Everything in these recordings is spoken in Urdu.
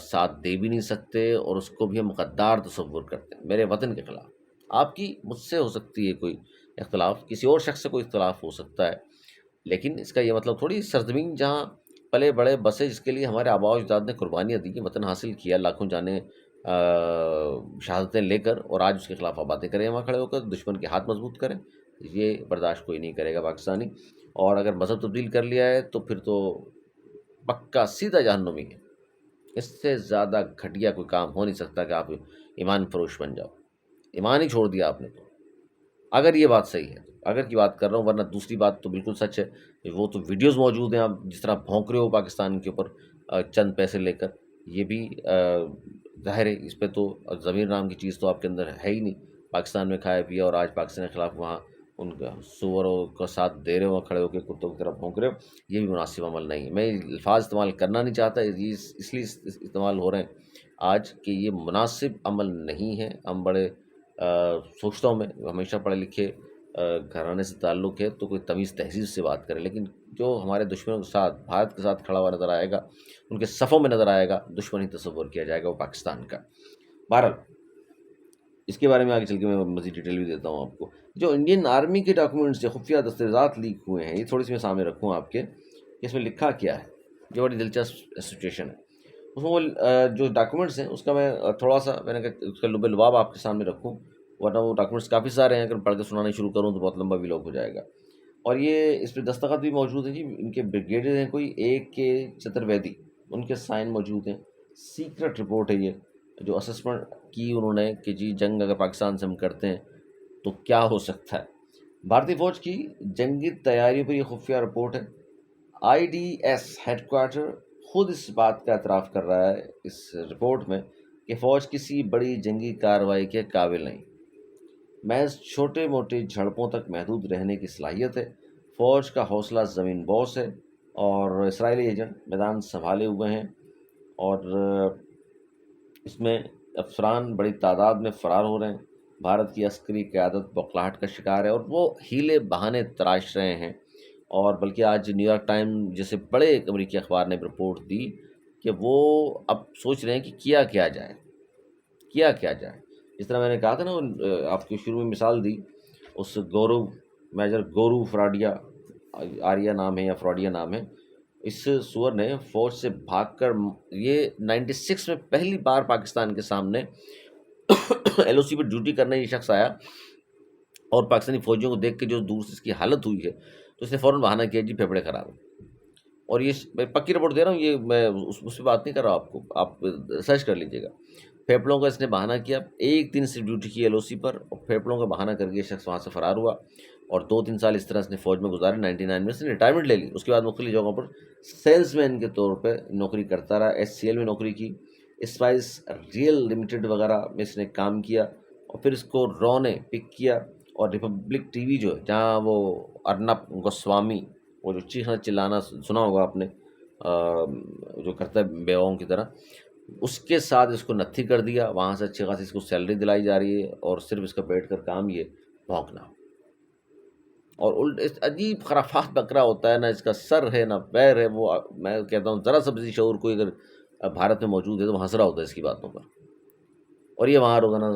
ساتھ دے بھی نہیں سکتے اور اس کو بھی ہم غدار تصور کرتے ہیں میرے وطن کے خلاف۔ آپ کی مجھ سے ہو سکتی ہے کوئی اختلاف، کسی اور شخص سے کوئی اختلاف ہو سکتا ہے، لیکن اس کا یہ مطلب تھوڑی سرزمین جہاں پلے بڑے بسے، جس کے لیے ہمارے آباء و اجداد نے قربانیاں دی، وطن حاصل کیا، لاکھوں جانیں شہادتیں لے کر، اور آج اس کے خلاف آپ باتیں کریں وہاں کھڑے ہو کر، دشمن کے ہاتھ مضبوط کریں، یہ برداشت کوئی نہیں کرے گا پاکستانی۔ اور اگر مذہب تبدیل کر لیا ہے تو پھر تو پکا سیدھا جہنمی ہے۔ اس سے زیادہ گھٹیا کوئی کام ہو نہیں سکتا کہ آپ ایمان فروش بن جاؤ۔ ایمان ہی چھوڑ دیا آپ نے تو، اگر یہ بات صحیح ہے، اگر کی بات کر رہا ہوں، ورنہ دوسری بات تو بالکل سچ ہے، وہ تو ویڈیوز موجود ہیں، آپ جس طرح بھونک رہے ہو پاکستان کے اوپر چند پیسے لے کر، یہ بھی ظاہر ہے اس پہ تو ضمیر نام کی چیز تو آپ کے اندر ہے ہی نہیں۔ پاکستان میں کھایا پیا اور آج پاکستان کے خلاف وہاں ان کا سوروں کا ساتھ دے رہے ہو، وہاں کھڑے ہو کے کتوں کی طرح بھونک رہے ہو، یہ بھی مناسب عمل نہیں ہے۔ میں الفاظ استعمال کرنا نہیں چاہتا، یہ اس لیے استعمال ہو رہے ہیں آج کہ یہ مناسب عمل نہیں ہے۔ ہم بڑے سوچتا ہوں میں، ہمیشہ پڑھے لکھے گھرانے سے تعلق ہے تو کوئی تمیز تہذیب سے بات کرے، لیکن جو ہمارے دشمنوں کے ساتھ، بھارت کے ساتھ کھڑا ہوا نظر آئے گا، ان کے صفوں میں نظر آئے گا، دشمن ہی تصور کیا جائے گا وہ پاکستان کا۔ بہرحال اس کے بارے میں آگے چل کے میں مزید ڈیٹیل بھی دیتا ہوں آپ کو۔ جو انڈین آرمی کے ڈاکومنٹس جو خفیہ دستاویزات لیک ہوئے ہیں، یہ تھوڑی سی میں سامنے رکھوں آپ کے کہ اس میں لکھا کیا ہے، جو بڑی دلچسپ سچویشن ہے۔ اس میں وہ جو ڈاکومنٹس ہیں اس کا میں تھوڑا سا میں نے کہا اس کا لب لباب آپ کے سامنے رکھوں، ورنہ وہ ڈاکومنٹس کافی سارے ہیں، اگر پڑھ کے سنانے شروع کروں تو بہت لمبا ویلاگ ہو جائے گا۔ اور یہ اس پہ دستخط بھی موجود ہیں جی، ان کے بریگیڈیئر ہیں کوئی ایک کے چترویدی، ان کے سائن موجود ہیں۔ سیکرٹ رپورٹ ہے یہ، جو اسسمنٹ کی انہوں نے کہ جی جنگ اگر پاکستان سے ہم کرتے ہیں تو کیا ہو سکتا ہے۔ بھارتی فوج کی جنگی تیاریوں پر یہ خفیہ رپورٹ ہے۔ I D S head quarter خود اس بات کا اعتراف کر رہا ہے اس رپورٹ میں کہ فوج کسی بڑی جنگی کارروائی کے قابل نہیں، محض چھوٹے موٹے جھڑپوں تک محدود رہنے کی صلاحیت ہے۔ فوج کا حوصلہ زمین بوس ہے اور اسرائیلی ایجنٹ میدان سنبھالے ہوئے ہیں، اور اس میں افسران بڑی تعداد میں فرار ہو رہے ہیں۔ بھارت کی عسکری قیادت بوکھلاہٹ کا شکار ہے اور وہ ہیلے بہانے تراش رہے ہیں، اور بلکہ آج نیو یارک ٹائم جیسے بڑے ایک امریکی اخبار نے رپورٹ دی کہ وہ اب سوچ رہے ہیں کہ کیا جائے، کیا جائے۔ جس طرح میں نے کہا تھا نا، آپ کو شروع میں مثال دی اس گورو، میجر گورو فراڈیا، آریہ نام ہے یا فراڈیا نام ہے، اس سور نے فوج سے بھاگ کر، یہ 96 میں پہلی بار پاکستان کے سامنے ایل او سی پر ڈیوٹی کرنے یہ شخص آیا، اور پاکستانی فوجیوں کو دیکھ کے جو دور سے اس کی حالت ہوئی ہے تو اس نے فوراً بہانہ کیا جی پھیپھڑے خراب ہیں۔ اور یہ میں پکی رپورٹ دے رہا ہوں، یہ میں اس پہ بات نہیں کر رہا آپ کو، آپ سرچ کر لیجیے گا۔ پھیپڑوں کا اس نے بہانہ کیا، ایک دن سے ڈیوٹی کی ایل او سی پر، اور پھیپڑوں کا بہانہ کر کے یہ شخص وہاں سے فرار ہوا، اور 2-3 سال اس طرح اس نے فوج میں گزارے۔ 99 میں اس نے ریٹائرمنٹ لے لی، اس کے بعد مختلف جگہوں پر سیلز مین کے طور پہ نوکری کرتا رہا، ایس سی ایل میں نوکری کی، اسپائس ریئل لمیٹڈ وغیرہ میں اس نے کام کیا، اور پھر اس کو رو نے پک کیا، اور ریپبلک ٹی وی جو ہے جہاں وہ ارنب گوسوامی، وہ جو چیخنا چلانا سنا ہوگا آپ نے، جو کرتا ہے بیواؤں کی طرح، اس کے ساتھ اس کو نتھی کر دیا۔ وہاں سے اچھی خاصی اس کو سیلری دلائی جا رہی ہے، اور صرف اس کا بیٹھ کر کام یہ بھونکنا، اور عجیب خرافات بکرا ہوتا ہے، نہ اس کا سر ہے نہ پیر ہے۔ وہ میں کہتا ہوں ذرا سا بھی شعور کوئی اگر بھارت میں موجود ہے تو ہنس رہا ہوتا ہے اس کی باتوں پر، اور یہ وہاں روزانہ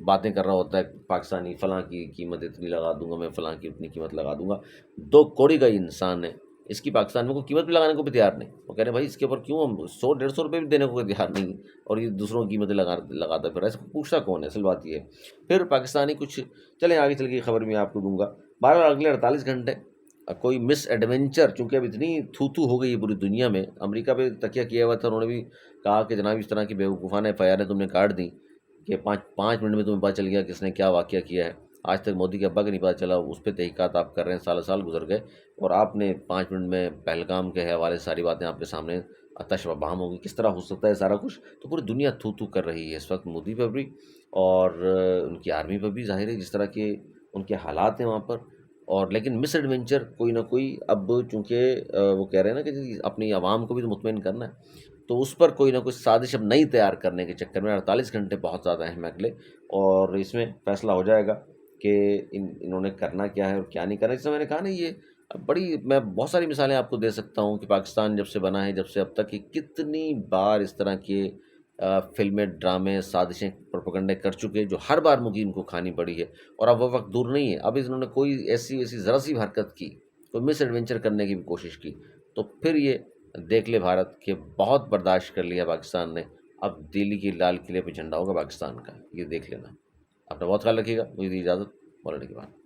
باتیں کر رہا ہوتا ہے پاکستانی فلاں کی قیمت اتنی لگا دوں گا میں، فلاں کی اتنی قیمت لگا دوں گا۔ 2 کوڑی کا انسان ہے، اس کی پاکستان میں کوئی قیمت بھی لگانے کو بھی تیار نہیں۔ وہ کہہ رہے ہیں بھائی اس کے اوپر کیوں ہم 100-150 روپے بھی دینے کو کوئی تیار نہیں، اور یہ دوسروں کی قیمتیں لگاتا پھر ایسا پوچھتا کون ہے؟ اصل بات یہ ہے۔ پھر پاکستانی کچھ چلیں آگے چل کے خبر میں آپ کو دوں گا۔ بہرحال اگلے 48 گھنٹے کوئی مس ایڈونچر، چونکہ اب اتنی تھو ہو گئی ہے پوری دنیا میں، امریکہ پہ تکیہ کیا ہوا تھا، انہوں نے بھی کہا کہ جناب اس طرح کی بیوقوفانہ ایف آئی آر تم نے کاٹ دی کہ 5 منٹ میں تمہیں پتہ چل گیا کس نے کیا واقعہ کیا ہے۔ آج تک مودی کے ابا کا نہیں پتہ چلا، اس پہ تحقیقات آپ کر رہے ہیں، سال گزر گئے، اور آپ نے 5 منٹ میں پہلگام کے حوالے سے ساری باتیں آپ کے سامنے تش و بہم ہوگی۔ کس طرح ہو سکتا ہے سارا کچھ؟ تو پوری دنیا تھو کر رہی ہے اس وقت مودی پہ بھی، اور ان کی آرمی پہ بھی، ظاہر ہے جس طرح کے ان کے حالات ہیں وہاں پر۔ اور لیکن مس ایڈونچر کوئی نہ کوئی، اب چونکہ وہ کہہ رہے ہیں نا کہ اپنی عوام کو بھی تو مطمئن کرنا ہے، تو اس پر کوئی نہ کوئی سازش اب نئی تیار کرنے کے چکر میں 48 گھنٹے بہت زیادہ اہم ہے اگلے، اور اس میں فیصلہ ہو جائے گا کہ انہوں نے کرنا کیا ہے اور کیا نہیں کرنا۔ جس میں نے کہا نا، یہ بڑی میں بہت ساری مثالیں آپ کو دے سکتا ہوں کہ پاکستان جب سے بنا ہے، جب سے اب تک، کہ کتنی بار اس طرح کے فلمیں، ڈرامے، سازشیں، پروپیگنڈے کر چکے، جو ہر بار مغین کو کھانی پڑی ہے۔ اور اب وہ وقت دور نہیں ہے، اب انہوں نے کوئی ایسی ویسی ذرا سی بھی حرکت کی، کوئی مس ایڈونچر کرنے کی بھی کوشش کی، تو پھر یہ دیکھ لے بھارت کہ بہت برداشت کر لیا پاکستان نے، اب دلی کی لال قلعے پہ جھنڈا ہوگا پاکستان کا، یہ دیکھ لینا۔ اپنا بہت خیال رکھیے گا، مجھے دی اجازت، بولنے کے بعد۔